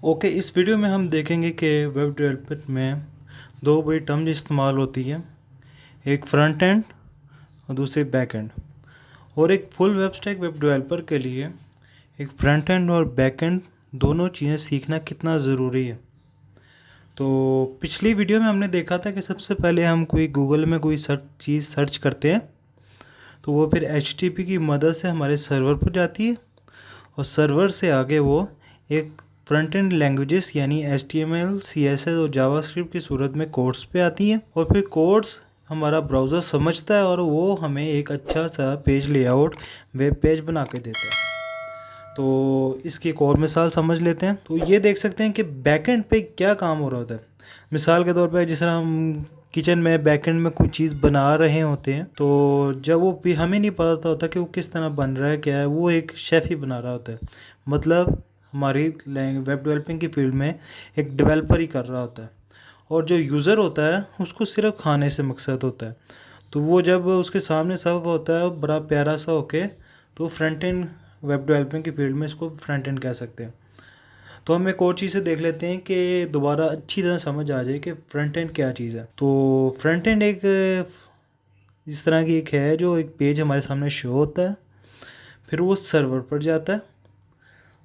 Okay, इस video में हम देखेंगे कि वेब डेवलपमेंट में दो बड़ी टर्म इस्तेमाल होती है, एक फ्रंट एंड और दूसरी बैक एंड। और एक full web stack web developer के लिए एक फ्रंट एंड और बैक एंड दोनों चीज़ें सीखना कितना ज़रूरी है। तो पिछली वीडियो में हमने देखा था कि सबसे पहले हम कोई गूगल में कोई चीज़ सर्च करते हैं तो वो फिर HTTP की मदद से हमारे सर्वर पर जाती है और सर्वर से आगे वो एक फ्रंट एंड लैंग्वेजेस यानी HTML, CSS और जावास्क्रिप्ट की सूरत में कोड्स पे आती है और फिर कोड्स हमारा ब्राउज़र समझता है और वो हमें एक अच्छा सा पेज लेआउट वेब पेज बना के देता है। तो इसकी एक और मिसाल समझ लेते हैं। तो ये देख सकते हैं कि बैकएंड पे क्या काम हो रहा होता है। मिसाल के तौर पे जिस तरह हम किचन में बैकएंड में कुछ चीज़ बना रहे होते हैं तो जब वो भी हमें नहीं पता होता कि वो किस तरह बन रहा है, क्या है, वो एक शेफ़ ही बना रहा होता है। मतलब हमारी वेब डेवलपिंग की फील्ड में एक डेवलपर ही कर रहा होता है और जो यूज़र होता है उसको सिर्फ खाने से मकसद होता है। तो वो जब उसके सामने सर्व होता है बड़ा प्यारा सा होके, तो फ्रंट एंड वेब डेवलपिंग की फील्ड में इसको फ्रंट एंड कह सकते हैं। तो हम एक और चीज़ देख लेते हैं कि दोबारा अच्छी तरह समझ आ जाए कि फ्रंट एंड क्या चीज़ है। तो फ्रंट एंड एक इस तरह की एक है जो एक पेज हमारे सामने शो होता है, फिर वो सर्वर पर जाता है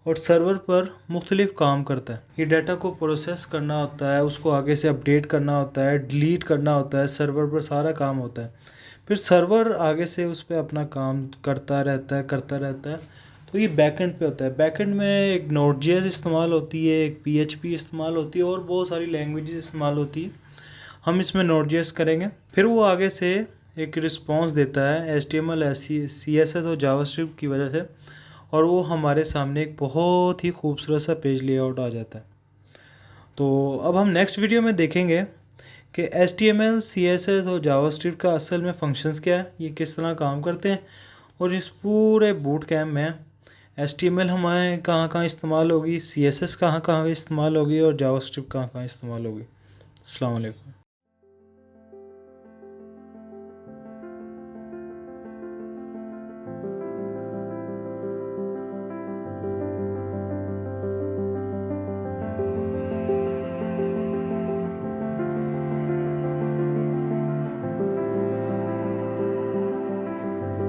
और सर्वर पर मुख्तलिफ़ काम करता है। ये डाटा को प्रोसेस करना होता है, उसको आगे से अपडेट करना होता है, डिलीट करना होता है, सर्वर पर सारा काम होता है। फिर सर्वर आगे से उस पर अपना काम करता रहता है। तो ये बैकएंड पे होता है। बैकएंड में एक Node.js इस्तेमाल होती है, एक PHP इस्तेमाल होती है और बहुत सारी लैंग्वेजेस इस्तेमाल होती है। हम इसमें Node.js करेंगे, फिर वो आगे से एक रिस्पॉन्स देता है HTML, CSS और जावास्क्रिप्ट की वजह से और वो हमारे सामने एक बहुत ही खूबसूरत सा पेज लेआउट आ जाता है। तो अब हम नेक्स्ट वीडियो में देखेंगे कि HTML, CSS और जावास्क्रिप्ट का असल में फंक्शंस क्या है, ये किस तरह काम करते हैं और इस पूरे बूट कैम्प में HTML हमारे कहाँ कहाँ इस्तेमाल होगी, CSS कहाँ कहाँ इस्तेमाल होगी और जावास्क्रिप्ट कहाँ कहाँ इस्तेमाल होगी। अस्सलाम वालेकुम।